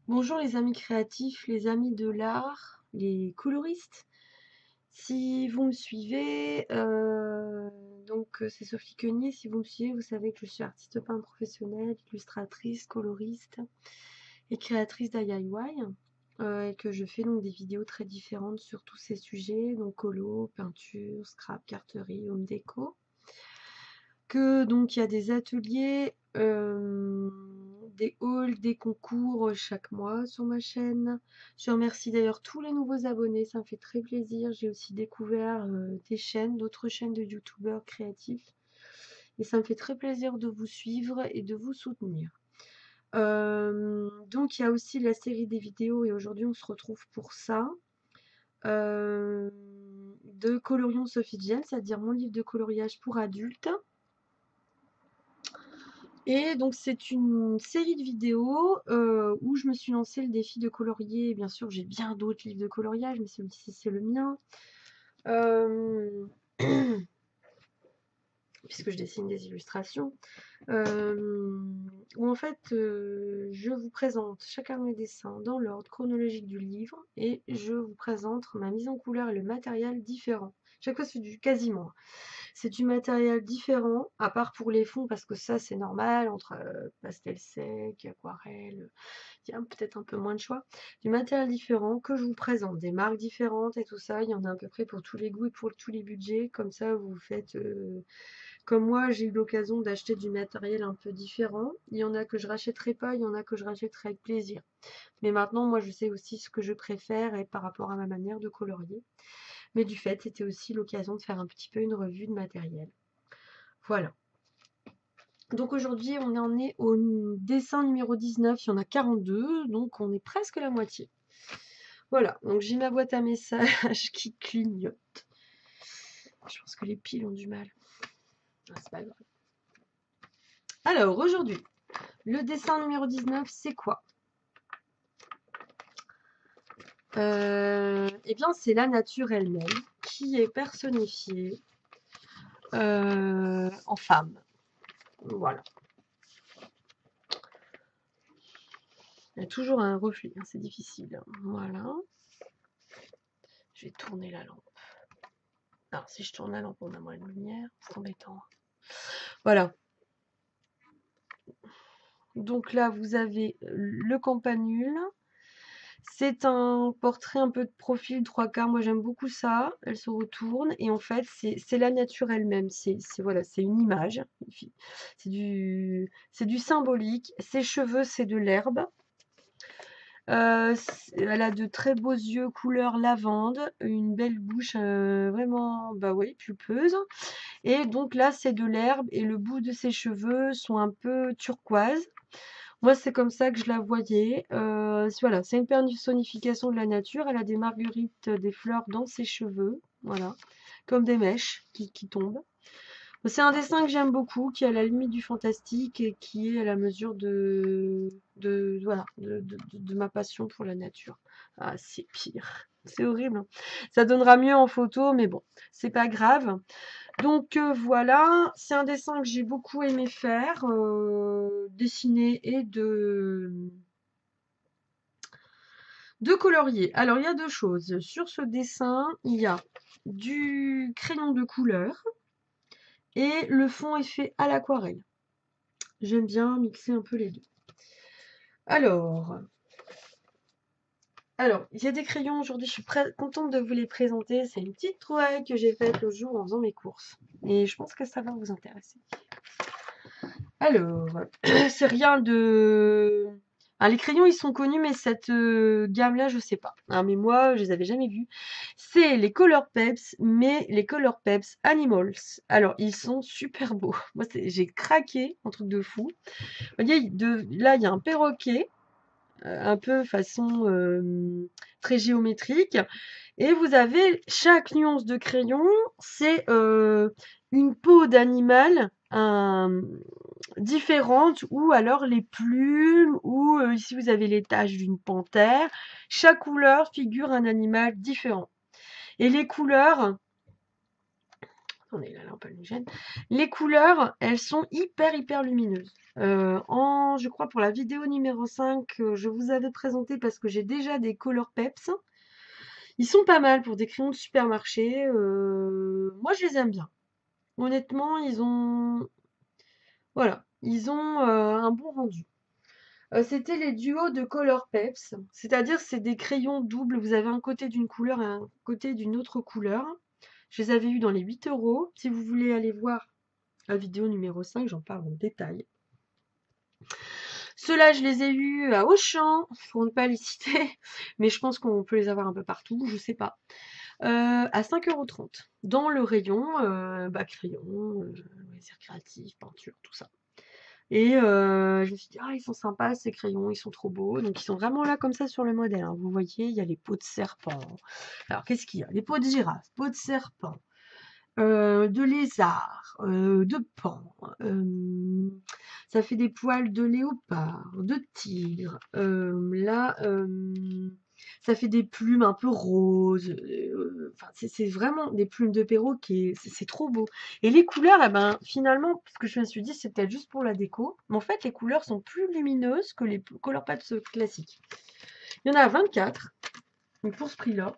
Bonjour les amis créatifs, les amis de l'art, les coloristes. Si vous me suivez, c'est Sophie Quenier. Si vous me suivez, vous savez que je suis artiste peintre professionnelle, illustratrice, coloriste et créatrice d'IY. Et que je fais donc des vidéos très différentes sur tous ces sujets, donc colo, peinture, scrap, carterie, home déco. Que donc il y a des ateliers, des hauls, des concours chaque mois sur ma chaîne. Je remercie d'ailleurs tous les nouveaux abonnés, ça me fait très plaisir. J'ai aussi découvert d'autres chaînes de youtubeurs créatifs. Et ça me fait très plaisir de vous suivre et de vous soutenir. Donc il y a aussi la série des vidéos et aujourd'hui on se retrouve pour ça. De Colorions Sophie Jen, c'est-à-dire mon livre de coloriage pour adultes. Et donc c'est une série de vidéos où je me suis lancé le défi de colorier. Bien sûr, j'ai bien d'autres livres de coloriage, mais celui-ci c'est le mien. Euh, Puisque je dessine des illustrations. Où en fait je vous présente chacun de mes dessins dans l'ordre chronologique du livre et je vous présente ma mise en couleur et le matériel différent. Chaque fois c'est quasiment. C'est du matériel différent, à part pour les fonds, parce que ça c'est normal, entre pastel sec, aquarelle, il y a peut-être un peu moins de choix. Du matériel différent que je vous présente, des marques différentes et tout ça, il y en a à peu près pour tous les goûts et pour tous les budgets, comme ça vous faites... comme moi, j'ai eu l'occasion d'acheter du matériel un peu différent. Il y en a que je rachèterai pas, il y en a que je rachèterai avec plaisir. Mais maintenant, moi, je sais aussi ce que je préfère et par rapport à ma manière de colorier. Mais du fait, c'était aussi l'occasion de faire un petit peu une revue de matériel. Voilà. Donc aujourd'hui, on en est au dessin numéro 19, il y en a 42, donc on est presque la moitié. Voilà, donc j'ai ma boîte à messages qui clignote. Je pense que les piles ont du mal. Ah, c'est pas grave. Alors aujourd'hui, le dessin numéro 19, c'est quoi? Eh bien, c'est la nature elle-même qui est personnifiée en femme. Voilà. Il y a toujours un reflet, hein, c'est difficile. Voilà. Je vais tourner la lampe. Alors, si je tourne la lampe, on a moins de lumière. C'est embêtant. Voilà. Donc là, vous avez le campanule. C'est un portrait un peu de profil, 3/4. Moi, j'aime beaucoup ça. Elle se retourne et en fait, c'est la nature elle-même. Voilà, c'est une image. C'est du symbolique. Ses cheveux, c'est de l'herbe. Elle a de très beaux yeux couleur lavande, une belle bouche vraiment, bah oui, pulpeuse. Et donc là, c'est de l'herbe et le bout de ses cheveux sont un peu turquoise. Moi, c'est comme ça que je la voyais. Voilà, c'est une personnification de la nature. Elle a des marguerites, des fleurs dans ses cheveux, voilà, comme des mèches qui tombent. C'est un dessin que j'aime beaucoup, qui est à la limite du fantastique et qui est à la mesure voilà, de ma passion pour la nature. Ah, c'est pire. C'est horrible, hein. Ça donnera mieux en photo, mais bon, c'est pas grave. Donc voilà, c'est un dessin que j'ai beaucoup aimé faire, dessiner et de colorier. Alors, il y a deux choses. Sur ce dessin, il y a du crayon de couleur et le fond est fait à l'aquarelle. J'aime bien mixer un peu les deux. Alors, il y a des crayons aujourd'hui, je suis contente de vous les présenter. C'est une petite trouvaille que j'ai faite le jour en faisant mes courses. Et je pense que ça va vous intéresser. Alors, c'est rien de... Ah, les crayons, ils sont connus, mais cette gamme-là, je sais pas. Ah, mais moi, je les avais jamais vus. C'est les Color Peps, mais les Color Peps Animals. Alors, ils sont super beaux. Moi, j'ai craqué, un truc de fou. Vous voyez, là, il y a un perroquet, un peu façon très géométrique. Et vous avez chaque nuance de crayon, c'est une peau d'animal différente, ou alors les plumes, ou ici vous avez les taches d'une panthère. Chaque couleur figure un animal différent. Et les couleurs, Attendez, la lampe elle nous gêne. Les couleurs, elles sont hyper lumineuses. Je crois pour la vidéo numéro 5, je vous avais présenté parce que j'ai déjà des Color Peps. Ils sont pas mal pour des crayons de supermarché. Moi, je les aime bien. Honnêtement, voilà, ils ont un bon rendu. C'était les duos de Color Peps, c'est-à-dire c'est des crayons doubles. Vous avez un côté d'une couleur et un côté d'une autre couleur. Je les avais eus dans les 8 €. Si vous voulez aller voir la vidéo numéro 5, j'en parle en détail. Ceux-là, je les ai eus à Auchan, pour ne pas les citer, mais je pense qu'on peut les avoir un peu partout, je sais pas. À 5,30 € dans le rayon crayon, loisirs créatifs, peinture, tout ça. Et je me suis dit, ah, ils sont sympas ces crayons, ils sont trop beaux. Donc ils sont vraiment là comme ça sur le modèle, hein. Vous voyez, il y a les peaux de serpent. Alors qu'est-ce qu'il y a? Les peaux de girafe, peaux de serpent, de lézard, de pan. Ça fait des poils de léopard, de tigre. Là, ça fait des plumes un peu roses. Enfin, c'est vraiment des plumes de perroquet. C'est trop beau. Et les couleurs, eh ben, finalement, parce que je me suis dit, c'est peut-être juste pour la déco. Mais en fait, les couleurs sont plus lumineuses que les Color Peps classiques. Il y en a 24. Donc pour ce prix-là.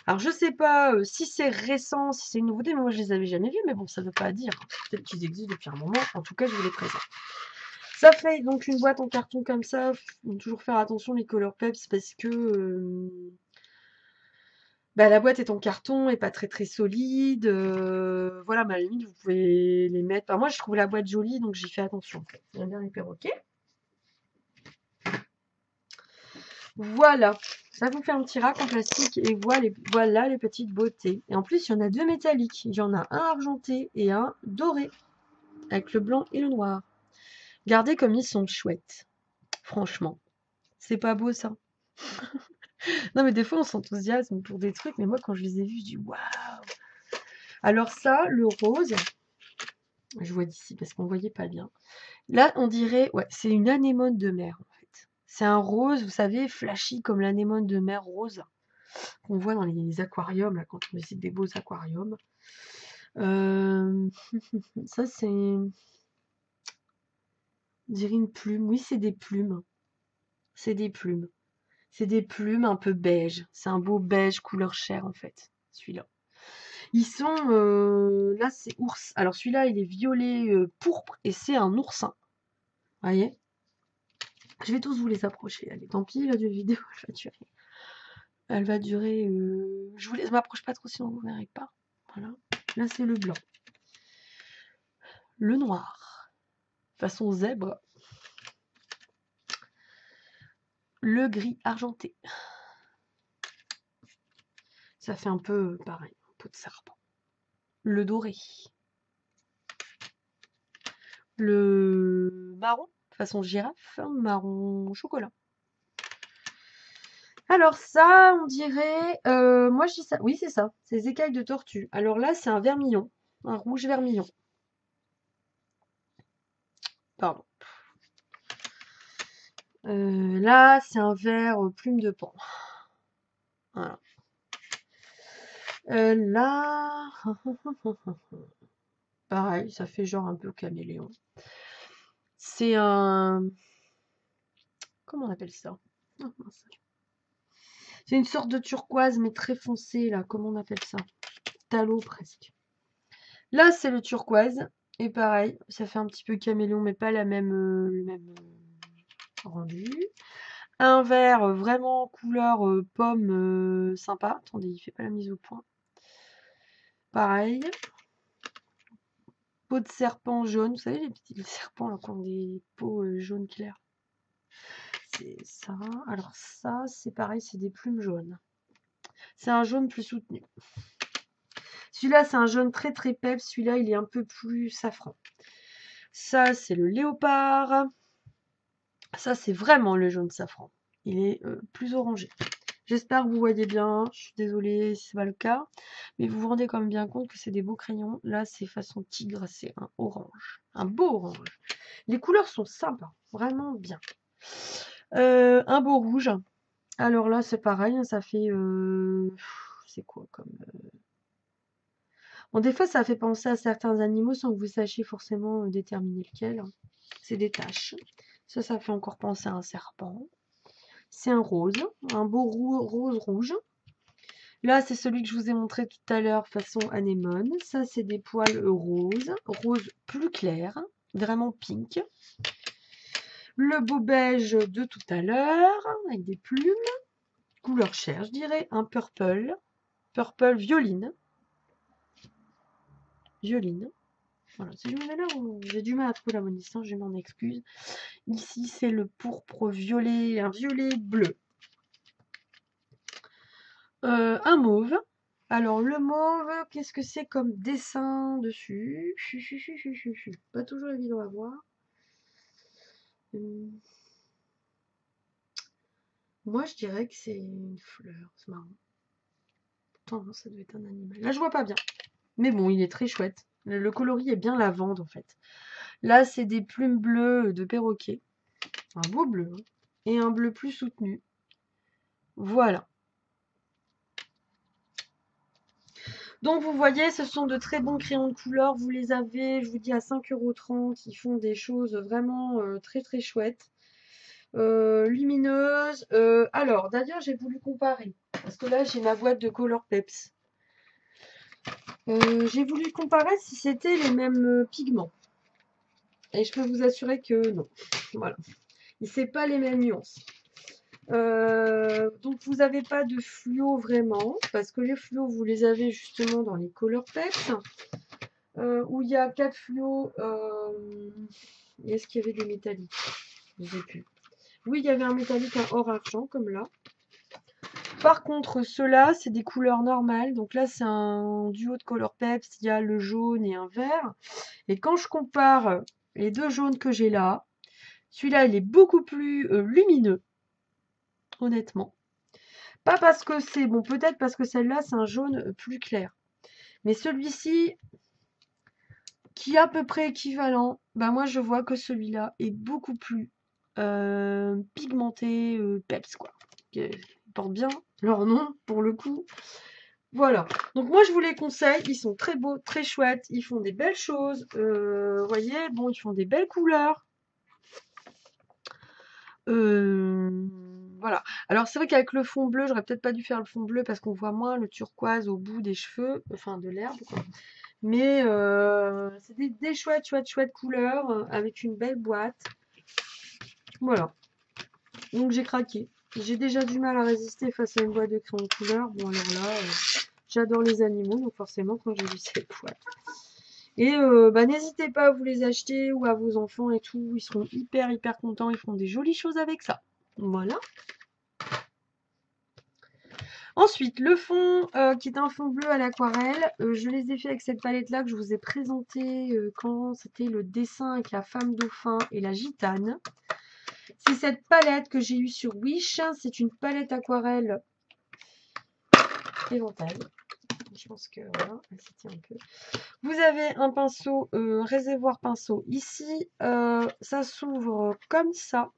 Alors je sais pas si c'est récent, si c'est une nouveauté, mais moi je les avais jamais vus, mais bon, ça veut pas dire. Peut-être qu'ils existent depuis un moment. En tout cas, je vous les présente. Ça fait donc une boîte en carton comme ça. Faut toujours faire attention les Color Peps parce que la boîte est en carton et pas très solide. Voilà, mais à la limite, vous pouvez les mettre. Enfin, moi, je trouve la boîte jolie, donc j'y fais attention. J'aime bien les perroquets. Voilà, ça vous fait un petit rack en plastique et voilà les petites beautés. Et en plus, il y en a deux métalliques. Il y en a un argenté et un doré, avec le blanc et le noir. Regardez comme ils sont chouettes. Franchement, c'est pas beau ça. Non mais des fois on s'enthousiasme pour des trucs, mais moi quand je les ai vus, je dis waouh. Alors ça, le rose, je vois d'ici parce qu'on voyait pas bien. Là, on dirait, ouais, c'est une anémone de mer en fait. C'est un rose, vous savez, flashy comme l'anémone de mer rose qu'on voit dans les aquariums, là, quand on visite des beaux aquariums. Ça, c'est... On dirait une plume. Oui, c'est des plumes. C'est des plumes. C'est des plumes un peu beige. C'est un beau beige couleur chair, en fait, celui-là. Ils sont... là, c'est ours. Alors, celui-là, il est violet pourpre et c'est un oursin. Vous voyez? Je vais tous vous les approcher. Allez, tant pis, la vidéo, elle va durer. Elle va durer... Je m'approche pas trop, sinon vous ne verrez pas. Voilà. Là, c'est le blanc. Le noir. Façon zèbre. Le gris argenté. Ça fait un peu pareil, un peu de serpent. Le doré. Le marron, façon girafe, marron chocolat. Alors ça, on dirait... moi, je dis ça. Oui, c'est ça. C'est les écailles de tortue. Alors là, c'est un vermillon. Un rouge vermillon. Pardon. Là, c'est un vert plume de pan. Voilà. Là... Pareil, ça fait genre un peu caméléon. C'est un... Comment on appelle ça? Oh, c'est une sorte de turquoise, mais très foncé, là. Comment on appelle ça? Talot, presque. Là, c'est le turquoise. Et pareil, ça fait un petit peu caméléon, mais pas le même rendu. Un vert vraiment couleur pomme sympa. Attendez, il fait pas la mise au point. Pareil. Peau de serpent jaune. Vous savez, les petits serpents là, qui ont des peaux jaunes claires. C'est ça. Alors ça, c'est pareil, c'est des plumes jaunes. C'est un jaune plus soutenu. Celui-là, c'est un jaune très peps. Celui-là, il est un peu plus safran. Ça, c'est le léopard. Ça, c'est vraiment le jaune safran. Il est plus orangé. J'espère que vous voyez bien. Je suis désolée si c'est pas le cas. Mais vous vous rendez quand même bien compte que c'est des beaux crayons. Là, c'est façon tigre. C'est un orange. Un beau orange. Les couleurs sont sympas. Vraiment bien. Un beau rouge. Alors là, c'est pareil. Ça fait... c'est quoi comme... Bon, des fois, ça fait penser à certains animaux sans que vous sachiez forcément déterminer lequel. C'est des taches. Ça fait encore penser à un serpent. C'est un rose, un beau rose rouge. Là, c'est celui que je vous ai montré tout à l'heure, façon anémone. Ça, c'est des poils roses, rose plus clair, vraiment pink. Le beau beige de tout à l'heure, avec des plumes, couleur chair, je dirais, un purple, purple violine. Violine. Voilà, si je me mets là, j'ai du mal à trouver la bonne distance, je m'en excuse. Ici, c'est le pourpre violet, un violet bleu. Un mauve. Alors, le mauve, qu'est-ce que c'est comme dessin dessus? Pas toujours évident à voir. Moi, je dirais que c'est une fleur. C'est marrant. Pourtant, non, ça doit être un animal. Là, je vois pas bien. Mais bon, il est très chouette. Le coloris est bien lavande, en fait. Là, c'est des plumes bleues de perroquet. Un beau bleu. Hein. Et un bleu plus soutenu. Voilà. Donc vous voyez, ce sont de très bons crayons de couleur. Vous les avez, je vous dis, à 5,30 €. Ils font des choses vraiment très très chouettes. Lumineuses. Alors, d'ailleurs, j'ai voulu comparer. Parce que là, j'ai ma boîte de Color Peps. J'ai voulu comparer si c'était les mêmes pigments. Et je peux vous assurer que non. Voilà. C'est pas les mêmes nuances. Donc vous n'avez pas de fluo vraiment, parce que les fluos, vous les avez justement dans les Color Peps, où il y a 4 fluos. Est-ce qu'il y avait des métalliques? Je ne sais plus. Oui, il y avait un métallique, un or argent, comme là. Par contre, ceux-là, c'est des couleurs normales. Donc là, c'est un duo de Color Peps. Il y a le jaune et un vert. Et quand je compare les deux jaunes que j'ai là, celui-là, il est beaucoup plus lumineux, honnêtement. Pas parce que c'est... Bon, peut-être parce que celle-là, c'est un jaune plus clair. Mais celui-ci, qui est à peu près équivalent, bah moi, je vois que celui-là est beaucoup plus pigmenté, peps, quoi. Ils portent bien leur nom, pour le coup. Voilà. Donc moi, je vous les conseille. Ils sont très beaux, très chouettes. Ils font des belles choses. Vous voyez, bon, ils font des belles couleurs. Voilà. Alors c'est vrai qu'avec le fond bleu, j'aurais peut-être pas dû faire le fond bleu parce qu'on voit moins le turquoise au bout des cheveux, enfin de l'herbe, quoi. Mais c'est des chouettes couleurs avec une belle boîte. Voilà. Donc j'ai craqué. J'ai déjà du mal à résister face à une boîte de crayons de couleur. Bon alors là, j'adore les animaux, donc forcément quand j'ai vu cette boîte. Et bah, n'hésitez pas à vous les acheter ou à vos enfants et tout. Ils seront hyper contents. Ils feront des jolies choses avec ça. Voilà. Ensuite, le fond qui est un fond bleu à l'aquarelle. Je les ai fait avec cette palette-là que je vous ai présentée quand c'était le dessin avec la femme dauphin et la gitane. C'est cette palette que j'ai eue sur Wish. C'est une palette aquarelle éventail. Je pense que voilà, elle s'y tient un peu. Vous avez un pinceau, réservoir pinceau ici. Ça s'ouvre comme ça.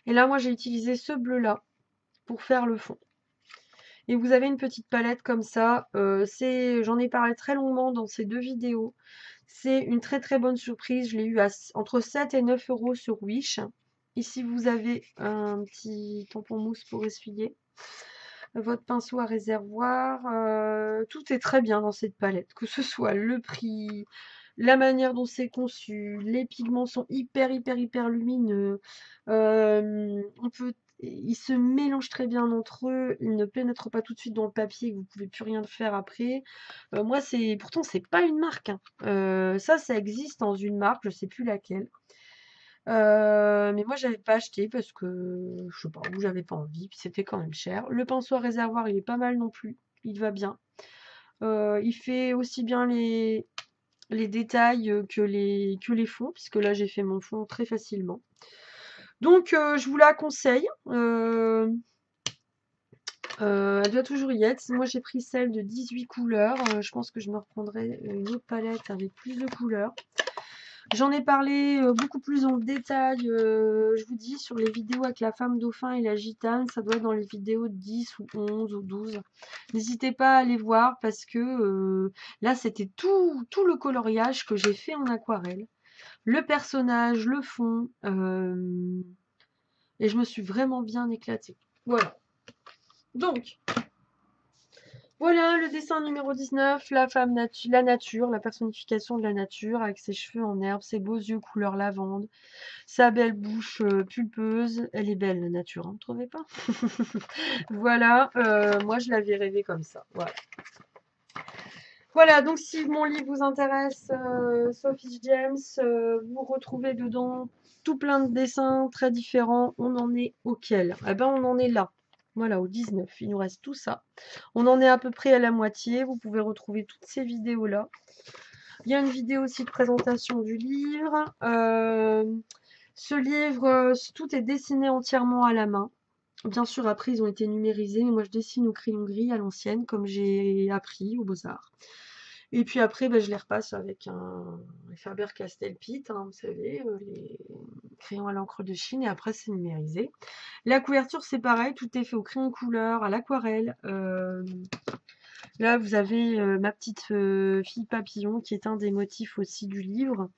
Et là, moi, j'ai utilisé ce bleu-là pour faire le fond. Et vous avez une petite palette comme ça. J'en ai parlé très longuement dans ces deux vidéos. C'est une très bonne surprise. Je l'ai eu à entre 7 et 9 € sur Wish. Ici, vous avez un petit tampon mousse pour essuyer. Votre pinceau à réservoir. Tout est très bien dans cette palette. Que ce soit le prix, la manière dont c'est conçu, les pigments sont hyper lumineux. Ils se mélangent très bien entre eux, ils ne pénètrent pas tout de suite dans le papier, que vous ne pouvez plus rien faire après. Moi, pourtant, c'est pas une marque. Hein. Ça existe dans une marque, je sais plus laquelle. Mais moi, j'avais pas acheté parce que je sais pas, où j'avais pas envie, puis c'était quand même cher. Le pinceau à réservoir, il est pas mal non plus, il va bien. Il fait aussi bien les détails que les fonds, puisque là j'ai fait mon fond très facilement. Donc je vous la conseille. Elle doit toujours y être. Moi j'ai pris celle de 18 couleurs. Je pense que je me reprendrai une autre palette avec plus de couleurs. J'en ai parlé beaucoup plus en détail, je vous dis, sur les vidéos avec la femme dauphin et la gitane. Ça doit être dans les vidéos 10 ou 11 ou 12. N'hésitez pas à aller voir parce que là, c'était tout le coloriage que j'ai fait en aquarelle. Le personnage, le fond, et je me suis vraiment bien éclatée. Voilà. Donc, voilà le dessin numéro 19, la femme la nature, la personnification de la nature avec ses cheveux en herbe, ses beaux yeux couleur lavande, sa belle bouche pulpeuse. Elle est belle la nature, hein, vous trouvez pas? Voilà, moi je l'avais rêvé comme ça. Voilà. Voilà, donc si mon livre vous intéresse, Sophie James, vous retrouvez dedans tout plein de dessins très différents. On en est auquel? Eh ben on en est là. Voilà, au 19. Il nous reste tout ça. On en est à peu près à la moitié. Vous pouvez retrouver toutes ces vidéos-là. Il y a une vidéo aussi de présentation du livre. Ce livre, tout est dessiné entièrement à la main. Bien sûr, après, ils ont été numérisés, mais moi, je dessine au crayon gris à l'ancienne, comme j'ai appris aux Beaux-Arts. Et puis après, je les repasse avec un Faber-Castell Pitt, hein, vous savez, les crayons à l'encre de Chine, et après, c'est numérisé. La couverture, c'est pareil, tout est fait au crayon couleur, à l'aquarelle. Là, vous avez ma petite fille papillon, qui est un des motifs aussi du livre.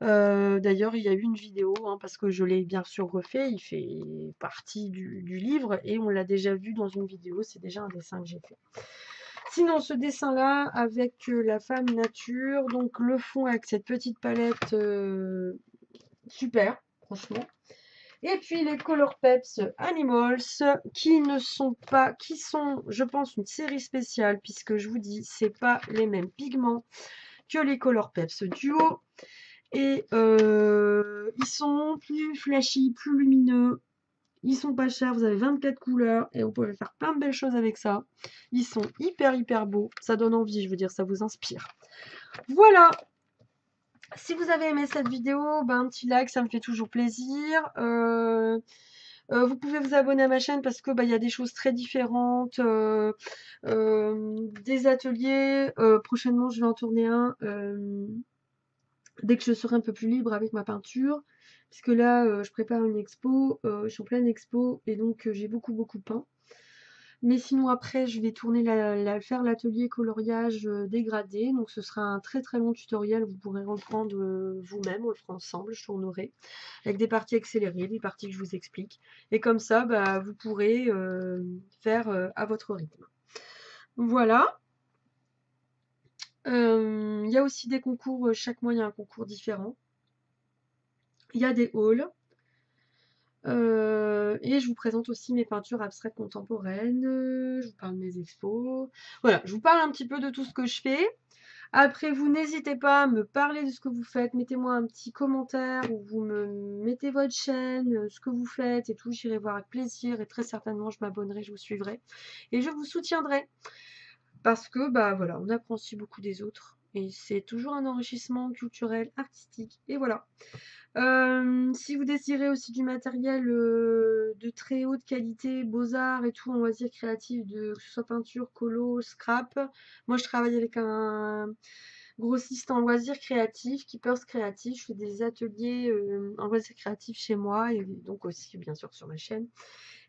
D'ailleurs, il y a eu une vidéo, hein, parce que je l'ai bien sûr refait, il fait partie du livre, et on l'a déjà vu dans une vidéo, c'est déjà un dessin que j'ai fait. Sinon, ce dessin-là, avec la femme nature, donc le fond avec cette petite palette, super, franchement. Et puis les Color Peps Animals, qui ne sont pas, qui sont, je pense, une série spéciale, puisque je vous dis, c'est pas les mêmes pigments que les Color Peps Duo. Et ils sont plus flashy, plus lumineux. Ils sont pas chers, vous avez 24 couleurs et vous pouvez faire plein de belles choses avec ça. Ils sont hyper beaux. Ça donne envie, je veux dire, ça vous inspire. Voilà. Si vous avez aimé cette vidéo, un petit like, ça me fait toujours plaisir. Vous pouvez vous abonner à ma chaîne parce que il y a des choses très différentes, des ateliers. Prochainement, je vais en tourner un dès que je serai un peu plus libre avec ma peinture. Parce que là, je prépare une expo, je suis en pleine expo et donc j'ai beaucoup peint. Mais sinon après, je vais tourner faire l'atelier coloriage dégradé. Donc ce sera un très long tutoriel. Vous pourrez reprendre vous-même, on le fera ensemble, je tournerai. Avec des parties accélérées, des parties que je vous explique. Et comme ça, vous pourrez faire à votre rythme. Voilà. Il y a aussi des concours, chaque mois il y a un concours différent. Il y a des hauls. Et je vous présente aussi mes peintures abstraites contemporaines, je vous parle de mes expos. Voilà, je vous parle un petit peu de tout ce que je fais. Après, vous n'hésitez pas à me parler de ce que vous faites. Mettez-moi un petit commentaire où vous me mettez votre chaîne, ce que vous faites et tout. J'irai voir avec plaisir et très certainement, je m'abonnerai, je vous suivrai. Et je vous soutiendrai. Parce que, voilà, on apprend aussi beaucoup des autres. Et c'est toujours un enrichissement culturel, artistique. Et voilà. Si vous désirez aussi du matériel de très haute qualité, beaux-arts et tout, en loisirs créatifs, que ce soit peinture, colo, scrap, moi je travaille avec un grossiste en loisirs créatifs, Keepers Créatifs. Je fais des ateliers en loisirs créatifs chez moi et donc aussi bien sûr sur ma chaîne.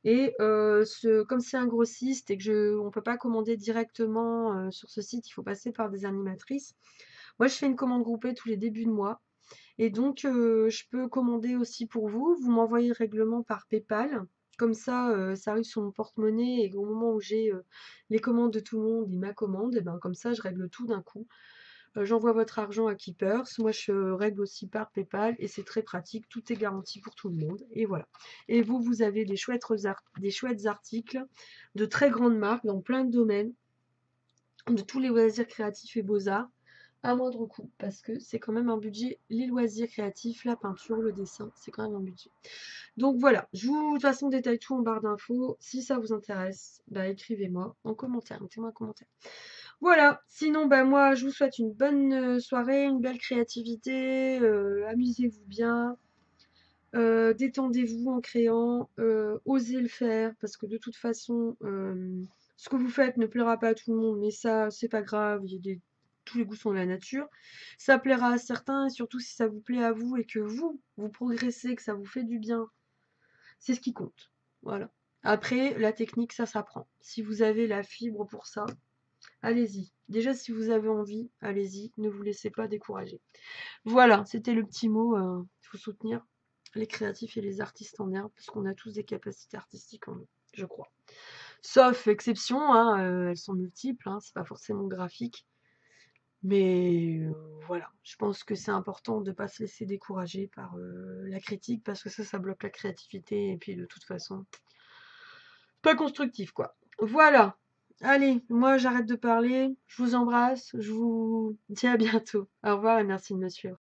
Et comme c'est un grossiste et que on ne peut pas commander directement sur ce site, il faut passer par des animatrices. Moi je fais une commande groupée tous les débuts de mois. Et donc, je peux commander aussi pour vous. Vous m'envoyez le règlement par PayPal. Comme ça, ça arrive sur mon porte-monnaie et au moment où j'ai les commandes de tout le monde et ma commande, et comme ça, je règle tout d'un coup. J'envoie votre argent à Keepers. Moi, je règle aussi par PayPal et c'est très pratique. Tout est garanti pour tout le monde. Et voilà. Et vous, vous avez des chouettes articles de très grandes marques dans plein de domaines, de tous les loisirs créatifs et beaux-arts à moindre coût, parce que c'est quand même un budget, les loisirs créatifs, la peinture, le dessin, c'est quand même un budget. Donc voilà, je vous de toute façon détaille tout en barre d'infos. Si ça vous intéresse, écrivez-moi en commentaire, mettez-moi un commentaire. Voilà, sinon moi je vous souhaite une bonne soirée, une belle créativité, amusez-vous bien, détendez-vous en créant, osez le faire, parce que de toute façon, ce que vous faites ne plaira pas à tout le monde, mais ça c'est pas grave, il y a des tous les goûts sont de la nature. Ça plaira à certains, et surtout si ça vous plaît à vous et que vous progressez, que ça vous fait du bien, c'est ce qui compte. Voilà. Après, la technique, ça s'apprend. Si vous avez la fibre pour ça, allez-y. Déjà, si vous avez envie, allez-y. Ne vous laissez pas décourager. Voilà, c'était le petit mot. Il faut soutenir les créatifs et les artistes en herbe, parce qu'on a tous des capacités artistiques en nous, je crois. Sauf exception, hein, elles sont multiples, hein, c'est pas forcément graphique. Mais voilà, je pense que c'est important de ne pas se laisser décourager par la critique, parce que ça bloque la créativité, et puis de toute façon, pas constructif, quoi. Voilà. Allez, moi j'arrête de parler, je vous embrasse, je vous dis à bientôt. Au revoir et merci de me suivre.